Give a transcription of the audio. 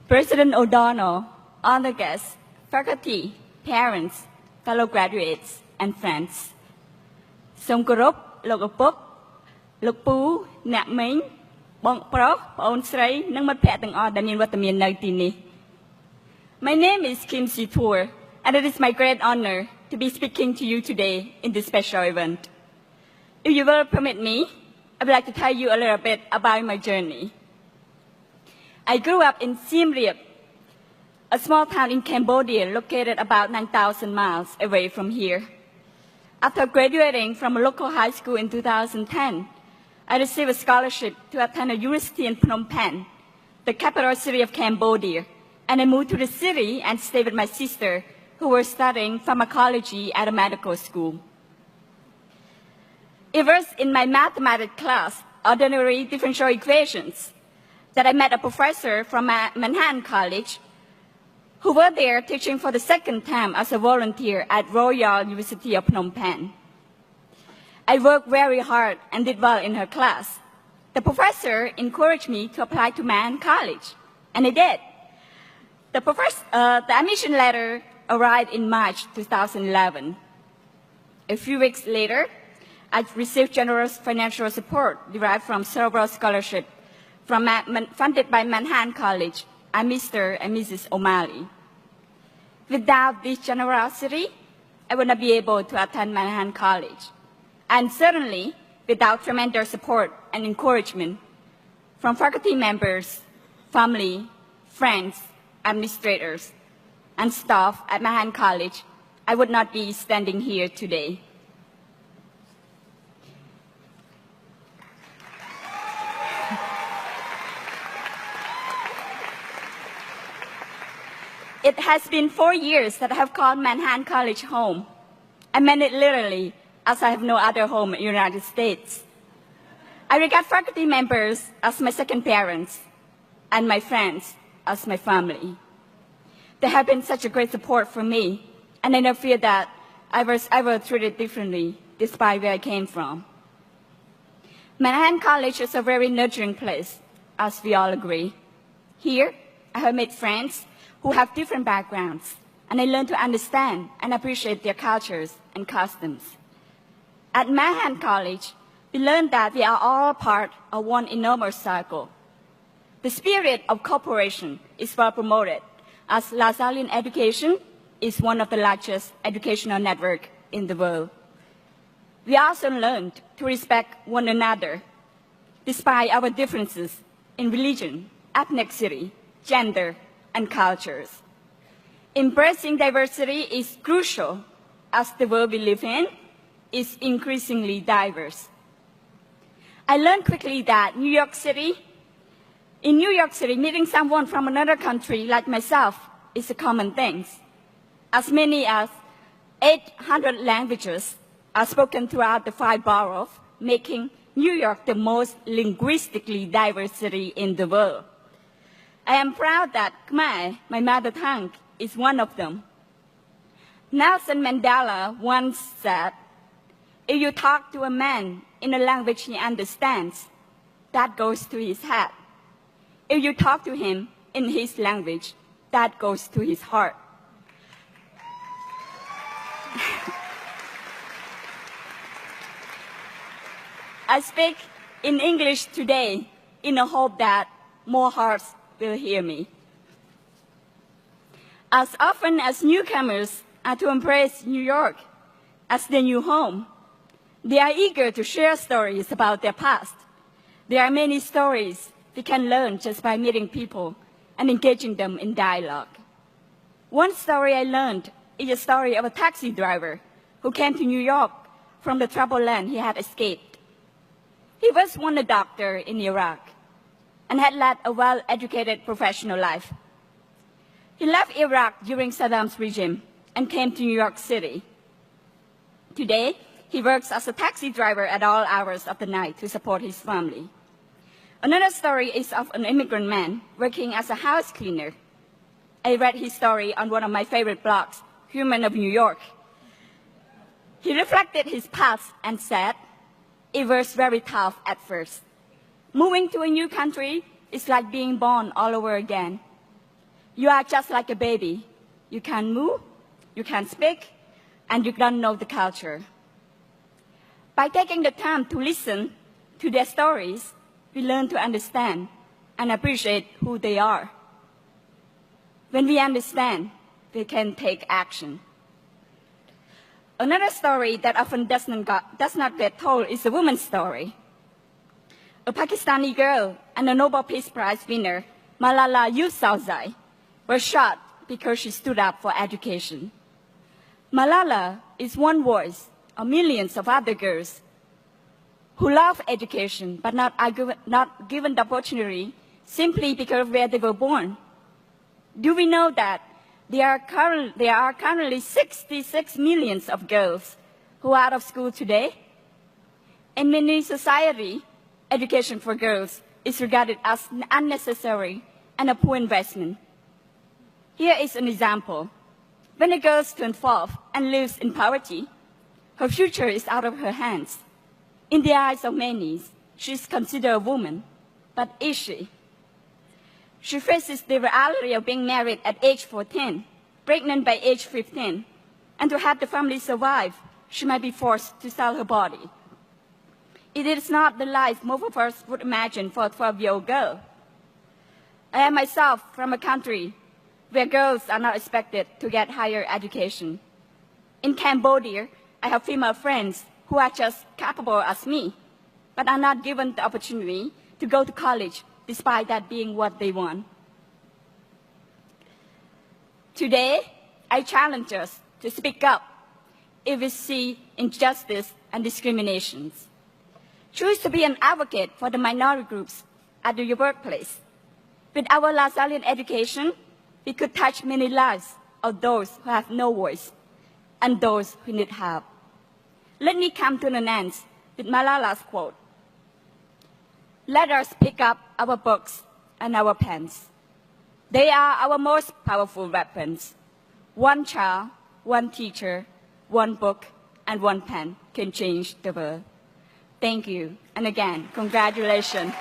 President O'Donnell, honor guests, faculty, parents, fellow graduates, and friends. សូមគោរពលោកឪពុកលោកពូអ្នកមីងបងប្រុសប្អូនស្រីនិងមិត្តភ័ក្តិទាំងអស់ដែលមានវត្តមាននៅទីនេះ My name is Kim Si-Tour, and it is my great honor to be speaking to you today in this special event. If you will permit me, I would like to tell you a little bit about my journey. I grew up in Siem Reap, a small town in Cambodia located about 9,000 miles away from here. After graduating from a local high school in 2010, I received a scholarship to attend a university in Phnom Penh, the capital city of Cambodia, and I moved to the city and stayed with my sister, who were studying pharmacology at a medical school. It was in my mathematics class, ordinary differential equations, that I met a professor from Manhattan College who were there teaching for the second time as a volunteer at Royal University of Phnom Penh. I worked very hard and did well in her class. The professor encouraged me to apply to Manhattan College, and I did. The admission letter arrived in March 2011. A few weeks later, I received generous financial support derived from several scholarships funded by Manhattan College and Mr. and Mrs. O'Malley. Without this generosity, I would not be able to attend Manhattan College, and certainly without tremendous support and encouragement from faculty members, family, friends, administrators, and staff at Manhattan College, I would not be standing here today. It has been 4 years that I have called Manhattan College home. I meant it literally, as I have no other home in the United States. I regard faculty members as my second parents, and my friends as my family. They have been such a great support for me, and I never feel that I was ever treated differently, despite where I came from. Manhattan College is a very nurturing place, as we all agree. Here, I have made friends who have different backgrounds, and I learned to understand and appreciate their cultures and customs. At Manhattan College, we learned that we are all part of one enormous circle. The spirit of cooperation is well promoted, as Lasallian education is one of the largest educational networks in the world. We also learned to respect one another, despite our differences in religion, ethnicity, gender, and cultures. Embracing diversity is crucial, as the world we live in is increasingly diverse. I learned quickly that in New York City, meeting someone from another country like myself is a common thing. As many as 800 languages are spoken throughout the 5 boroughs, making New York the most linguistically diverse city in the world. I am proud that Khmer, my mother tongue, is one of them. Nelson Mandela once said, if you talk to a man in a language he understands, that goes to his head. If you talk to him in his language, that goes to his heart. I speak in English today in the hope that more hearts will hear me. As often as newcomers are to embrace New York as their new home, they are eager to share stories about their past. There are many stories we can learn just by meeting people and engaging them in dialogue. One story I learned is a story of a taxi driver who came to New York from the troubled land he had escaped. He was once a doctor in Iraq and had led a well-educated professional life. He left Iraq during Saddam's regime and came to New York City. Today, he works as a taxi driver at all hours of the night to support his family. Another story is of an immigrant man working as a house cleaner. I read his story on one of my favorite blogs, Human of New York. He reflected his past and said, it was very tough at first. Moving to a new country is like being born all over again. You are just like a baby. You can't move, you can't speak, and you don't know the culture. By taking the time to listen to their stories, we learn to understand and appreciate who they are. When we understand, we can take action. Another story that often does not get told is a woman's story. A Pakistani girl and a Nobel Peace Prize winner, Malala Yousafzai, was shot because she stood up for education. Malala is one voice of millions of other girls who love education but not given the opportunity simply because of where they were born. Do we know that there are currently 66 million of girls who are out of school today? In many societies, education for girls is regarded as unnecessary and a poor investment. Here is an example. When a girl turns 12 and lives in poverty, her future is out of her hands. In the eyes of many, she is considered a woman, but is she? She faces the reality of being married at age 14, pregnant by age 15, and to have the family survive, she might be forced to sell her body. It is not the life most of us would imagine for a 12-year-old girl. I am myself from a country where girls are not expected to get higher education. In Cambodia, I have female friends who are just capable as me, but are not given the opportunity to go to college despite that being what they want. Today, I challenge us to speak up if we see injustice and discriminations. Choose to be an advocate for the minority groups at your workplace. With our Lasallian education, we could touch many lives of those who have no voice and those who need help. Let me come to an end with Malala's quote. Let us pick up our books and our pens. They are our most powerful weapons. One child, one teacher, one book, and one pen can change the world. Thank you, and again, congratulations.